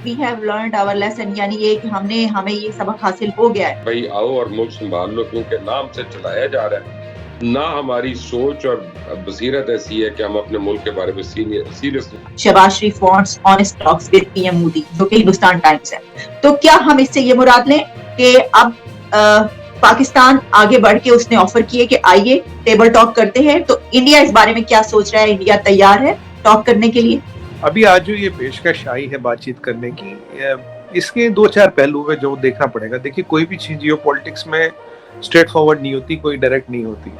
We have learned our lesson, यानी ये कि हमें ये सबक हासिल हो गया है। भाई आओ और मुल्क संभाल लो, क्योंकि नाम से चलाया जा रहा है, ना हमारी सोच और बसीरत ऐसी है कि हम अपने मुल्क के बारे में seriously. Shehbaz Sharif wants honest talks with PM Modi, जो कि हिंदुस्तान टाइम्स है। तो क्या हम इससे ये मुराद लें कि अब पाकिस्तान आगे बढ़ के उसने ऑफर किए कि आइए टेबल टॉक करते हैं, तो इंडिया इस बारे में क्या सोच रहा है? इंडिया तैयार है टॉक करने के लिए? अभी आज जो ये पेशकश आई है बातचीत करने की, इसके 2-4 पहलू है जो देखना पड़ेगा। देखिए, कोई भी चीज जियोपॉलिटिक्स में स्ट्रेट फॉरवर्ड नहीं होती, कोई डायरेक्ट नहीं होती।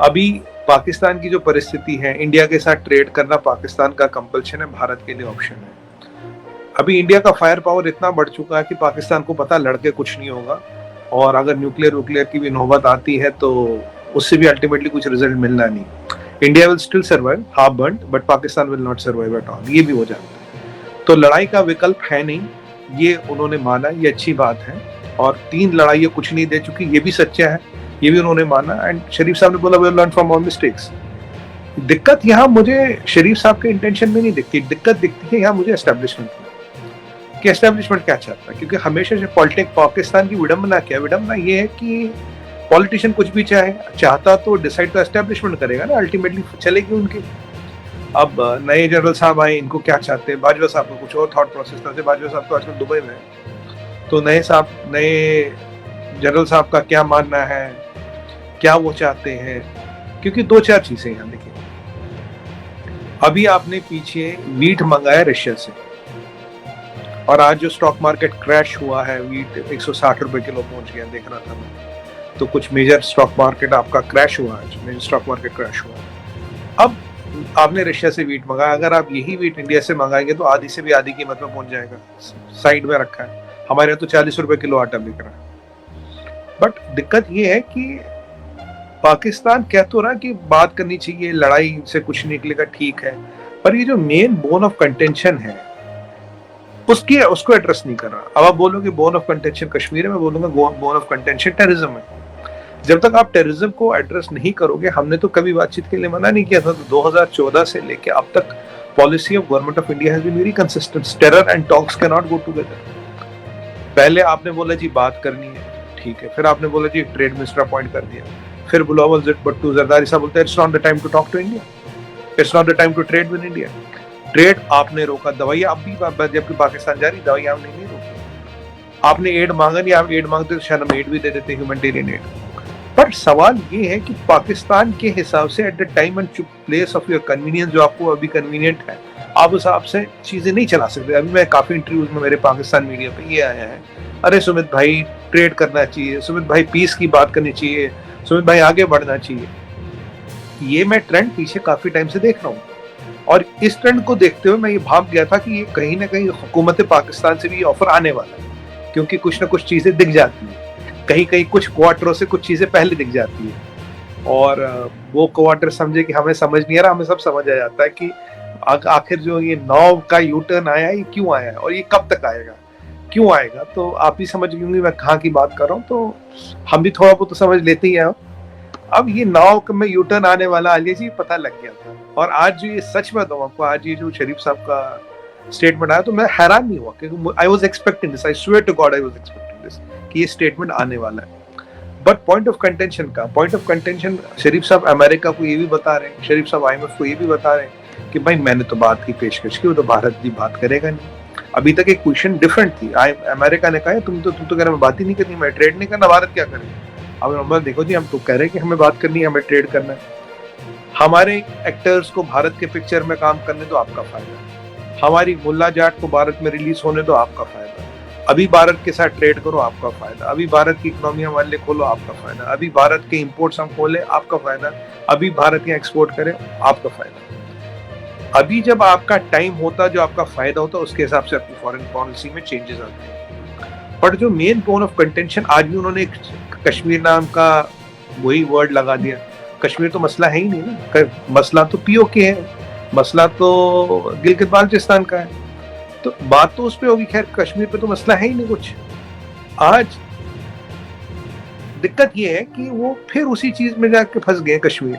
अभी पाकिस्तान की जो परिस्थिति है, इंडिया के साथ ट्रेड करना पाकिस्तान का कंपल्शन है, भारत के लिए ऑप्शन है। अभी इंडिया का फायर पावर इतना बढ़ चुका है कि पाकिस्तान को पता लड़के कुछ नहीं होगा, और अगर न्यूक्लियर की भी नौबत आती है तो उससे भी अल्टीमेटली कुछ रिजल्ट मिलना नहीं। India will still survive, half burned, but Pakistan will not survive at all. ये भी हो जाता है, तो लड़ाई का विकल्प है नहीं, ये उन्होंने माना, ये अच्छी बात है। और 3 लड़ाइयाँ कुछ नहीं दे चुकी, ये भी सच्चा है, ये भी उन्होंने माना। एंड शरीफ साहब ने बोला we will learn from all mistakes. दिक्कत यहाँ मुझे शरीफ साहब के इंटेंशन में नहीं दिखती, दिक्कत दिखती है यहाँ मुझे एस्टेब्लिशमेंट में, कि एस्टेब्लिशमेंट क्या चाहता है। क्योंकि हमेशा से पॉलिटिक पाकिस्तान की विडंबना क्या है? विडंबना ये है कि पॉलिटिशियन कुछ भी चाहता तो डिसाइड तो एस्टेब्लिशमेंट करेगा ना, अल्टीमेटली चलेगी उनकी। अब नए जनरल साहब आए, इनको क्या चाहते हैं? बाजवा साहब को कुछ और थॉट प्रोसेस था, बाजवा साहब तो आजकल दुबई में है, तो नए जनरल साहब का क्या मानना है, क्या वो चाहते हैं? क्योंकि 2-4 चीजें यहाँ देखिए, अभी आपने पीछे वीट मंगाया रशिया से, और आज जो स्टॉक मार्केट क्रैश हुआ है, वीट 160 रुपए किलो पहुंच गया, देख रहा था मैं। तो कुछ मेजर स्टॉक मार्केट आपका क्रैश हुआ है, मेजर स्टॉक मार्केट क्रैश हुआ। अब आपने रशिया से वीट मंगाया, अगर आप यही वीट इंडिया से मंगाएंगे तो आधी से भी आधी कीमत में पहुंच जाएगा। साइड में रखा है, हमारे यहाँ तो 40 रुपए किलो आटा बिक रहा है। बट दिक्कत ये है कि पाकिस्तान कह तो रहा कि बात करनी चाहिए, लड़ाई से कुछ निकलेगा, ठीक है, पर ये जो मेन बोन ऑफ कंटेंशन है उसको एड्रेस नहीं कर रहा। अब आप बोलोगे बोन ऑफ कंटेंशन कश्मीर है, मैं बोलूंगा बोन ऑफ कंटेंशन टेररिज्म है। जब तक आप टेररिज्म को एड्रेस नहीं करोगे, हमने तो कभी बातचीत के लिए मना नहीं किया था, तो 2014 से लेके अब तक policy of government of India has been very consistent, terror and talks can not go together. पहले आपने बोला जी बात करनी है, ठीक है, फिर आपने बोला जी ट्रेड मिनिस्टर अपॉइंट कर दिया, फिर बिलावल भुट्टो जरदारी साहब बोलते हैं it's not the time to talk to India, it's not the time to trade with India. Trade आपने रोका, दवाइयां अब भी जबकि पाकिस्तान जा रही, दवाइयां आपने नहीं रोकी। आपने एड मांगा नहीं, आप एड मांगते तो शायद हम एड भी दे देते, ह्यूमैनिटेरियन एड। पर सवाल ये है कि पाकिस्तान के हिसाब से at the time and place of your convenience, जो आपको अभी कन्वीनियंट है, आप उस हिसाब से चीजें नहीं चला सकते। अभी मैं काफी इंटरव्यूज में मेरे पाकिस्तान मीडिया पे ये आया है, अरे सुमित भाई ट्रेड करना चाहिए, सुमित भाई पीस की बात करनी चाहिए, सुमित भाई आगे बढ़ना चाहिए। ये मैं ट्रेंड पीछे काफी टाइम से देख रहा हूँ, और इस ट्रेंड को देखते हुए मैं ये भाग गया था कि ये कहीं ना कहीं हुकूमत पाकिस्तान से भी ऑफर आने वाला है, क्योंकि कुछ ना कुछ चीजें दिख जाती है, कहीं कहीं कुछ क्वार्टरों से कुछ चीजें पहले दिख जाती है, और वो क्वार्टर समझे कि हमें समझ नहीं आ रहा, हमें सब समझ आ जाता है कि आखिर जो ये 9 का यू टर्न आया, ये क्यों आया है और ये कब तक आएगा, क्यों आएगा। तो आप ही समझ गए मैं कहाँ की बात कर रहा हूँ, तो हम भी थोड़ा बहुत तो समझ लेते ही हैं। अब ये 9 में यू टर्न आने वाला आलिया जी पता लग गया था, और आज जो ये सच में बताऊं आपको, आज ये जो शरीफ साहब का स्टेटमेंट आया तो मैं हैरान नहीं हुआ, क्योंकि I was expecting this, I swear to God I was expecting this कि ये स्टेटमेंट आने वाला है। But point of contention Sharif साहब अमेरिका को ये भी बता रहे हैं, शरीफ साहब IMF को ये भी बता रहे हैं कि भाई मैंने तो बात की पेशकश की, वो तो भारत की बात करेगा नहीं। अभी तक एक क्वेश्चन डिफरेंट थी, अमेरिका ने कहा तुम तो कह रहे मैं बात ही नहीं करनी, मैं ट्रेड नहीं करना, भारत क्या करे। अब नंबर देखो जी, हम तो कह रहे हैं कि हमें बात करनी है, हमें ट्रेड करना है, हमारे एक्टर्स को भारत के पिक्चर में काम करने तो आपका फायदा, हमारी मुल्ला जाट को भारत में रिलीज होने तो आपका फायदा, अभी भारत के साथ ट्रेड करो आपका फायदा, अभी भारत की इकोनॉमी हमारे लिए खोलो आपका फायदा, अभी भारत के इंपोर्ट्स हम खोले आपका फायदा, अभी भारत के एक्सपोर्ट करें आपका फायदा। अभी जब आपका टाइम होता, जो आपका फायदा होता, उसके हिसाब से अपनी फॉरेन पॉलिसी में चेंजेस आते हैं। पर जो मेन बोन ऑफ कंटेंशन, आज भी उन्होंने कश्मीर नाम का वही वर्ड लगा दिया। कश्मीर तो मसला है ही नहीं ना, मसला तो POK है, मसला तो गिलगित बाल्टिस्तान का है, तो बात तो उस पे होगी। खैर कश्मीर पे तो मसला है ही नहीं कुछ। आज दिक्कत ये है कि वो फिर उसी चीज में जाके फंस गए कश्मीर।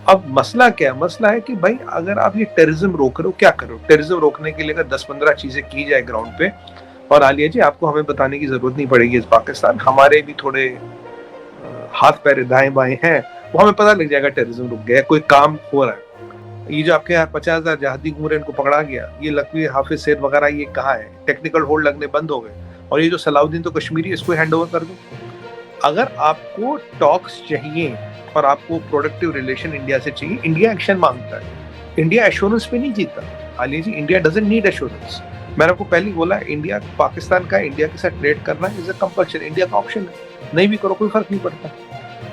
अब मसला क्या है? मसला है कि भाई अगर आप ये टेररिज्म रोक रहे हो, क्या करो? टेररिज्म रोकने के लिए अगर 10-15 चीजें की जाए ग्राउंड पे, और आलिया जी आपको हमें बताने की जरूरत नहीं पड़ेगी, इस पाकिस्तान हमारे भी थोड़े हाथ पैर दाएं बाएं हैं, वो हमें पता लग जाएगा टेररिज्म रुक गया, कोई काम हो रहा है। ये जो आपके यहाँ 50,000 जहादी घूम रहे, इनको पकड़ा गया, ये लकवी हाफिज सैद वगैरह, ये कहाँ है? टेक्निकल होल्ड लगने बंद हो गए। और ये जो सलाउद्दीन तो कश्मीरी, इसको हैंड ओवर कर दो। अगर आपको टॉक्स चाहिए और आपको प्रोडक्टिव रिलेशन इंडिया से चाहिए, इंडिया एक्शन मांगता है। इंडिया एश्योरेंस पे नहीं जीता आलिया जी, इंडिया डजंट नीड एश्योरेंस। मैंने आपको पहले बोला, इंडिया पाकिस्तान का इंडिया के साथ ट्रेड करना इज अ कंपल्शन, इंडिया का ऑप्शन है, नहीं भी करो कोई फर्क नहीं पड़ता।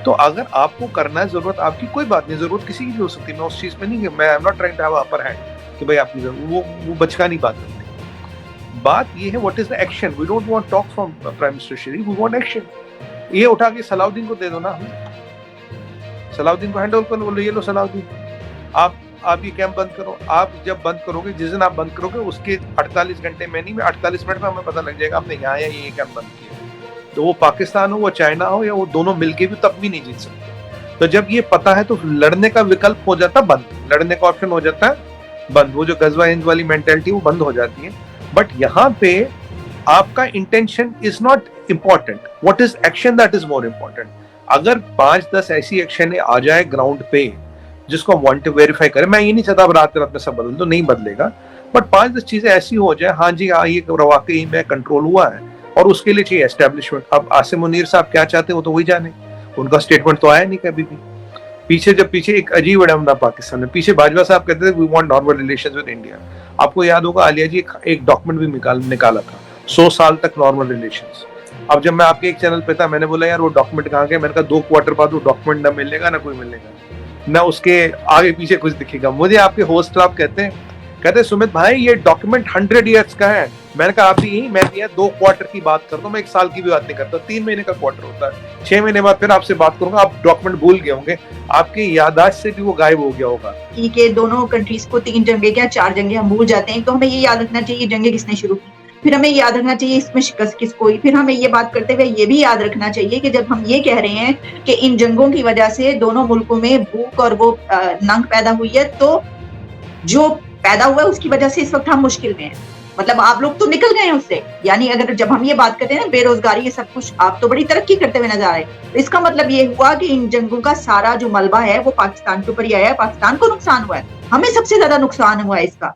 तो अगर आपको करना है, जरूरत आपकी, कोई बात नहीं, जरूरत किसी की भी हो सकती है, मैं उस चीज में नहीं, मैं I am not trying to have upper hand कि भाई आपकी वो बचकानी बात है। बात ये है what is the action. We don't want talk from prime minister Sharif, we want action. ये उठा के सलाउद्दीन को दे दो ना, सलाउद्दीन को हैंड ओवर कर लो, बोलो ये लो सलाउद्दीन, आप ये कैंप बंद करो। आप जब बंद करोगे, जिस दिन आप बंद करोगे उसके 48 घंटे में नहीं, में 48 मिनट में हमें पता लग जाएगा आपने यहाँ या ये कैंप बंद किया। तो वो पाकिस्तान हो, वो चाइना हो, या वो दोनों मिलके भी तब भी नहीं जीत सकते। तो जब ये पता है तो लड़ने का विकल्प हो जाता बंद, लड़ने का ऑप्शन हो जाता है बंद। वो जो गजवा हिंद वाली मेंटेलिटी वो बंद हो जाती है। बट यहाँ पे आपका intention is not important, what is action that is more important. अगर 5-10 ऐसी एक्शन आ जाए ग्राउंड पे जिसको हम वांट टू वेरीफाई करें, मैं ये नहीं चाहता अब रात में सब बदल दो, नहीं बदलेगा, बट 5-10 चीजें ऐसी हो जाए, हाँ जी हाँ ये वाकई में कंट्रोल हुआ है, और उसके लिए चाहिए एस्टेब्लिशमेंट। अब आसिम मुनीर साहब क्या चाहते हैं वो तो वही जाने, उनका स्टेटमेंट तो आया नहीं कभी भी। पीछे एक अजीब विडंबना पाकिस्तान में, पीछे बाजवा साहब कहते थे we want normal relations with India. आपको याद होगा आलिया जी एक डॉक्यूमेंट भी निकाला था, 100 साल तक नॉर्मल रिलेशंस। अब जब मैं आपके एक चैनल पे था, मैंने बोला यार वो डॉक्यूमेंट कहाँ गया, मैंने कहा 2 क्वार्टर बाद वो डॉक्यूमेंट ना मिलेगा ना कोई मिलेगा, ना उसके आगे पीछे कुछ दिखेगा। मुझे आपके होस्ट साहब कहते सुमित भाई ये डॉक्यूमेंट 100 ईयर्स का है। मैंने कहा आप भी, मैं 2 क्वार्टर की बात करता हूँ, मैं 1 साल की भी बात नहीं करता, 3 महीने का क्वार्टर होता है, 6 महीने बाद फिर आपसे बात करूंगा, आप डॉक्यूमेंट भूल गए होंगे, आपकी याददाश्त से भी वो गायब हो गया होगा। ठीक है, दोनों कंट्रीज को 3 जंगे क्या 4 जंगे हम भूल जाते हैं, तो हमें ये याद रखना चाहिए जंगे किसने शुरू की, फिर हमें याद रखना चाहिए इसमें शिकस्त किसको हुई, फिर हमें ये बात करते हुए ये भी याद रखना चाहिए कि जब हम ये कह रहे हैं कि इन जंगों की वजह से दोनों मुल्कों में भूख और वो नंग पैदा हुई है, तो जो पैदा हुआ है उसकी वजह से इस वक्त हम मुश्किल में हैं। मतलब आप लोग तो निकल गए हैं उससे, यानी अगर जब हम ये बात करते हैं ना बेरोजगारी ये सब कुछ, आप तो बड़ी तरक्की करते हुए नजर आ रहे हैं, तो इसका मतलब ये हुआ कि इन जंगों का सारा जो मलबा है वो पाकिस्तान के ऊपर ही आया है, पाकिस्तान को नुकसान हुआ है, हमें सबसे ज्यादा नुकसान हुआ है इसका।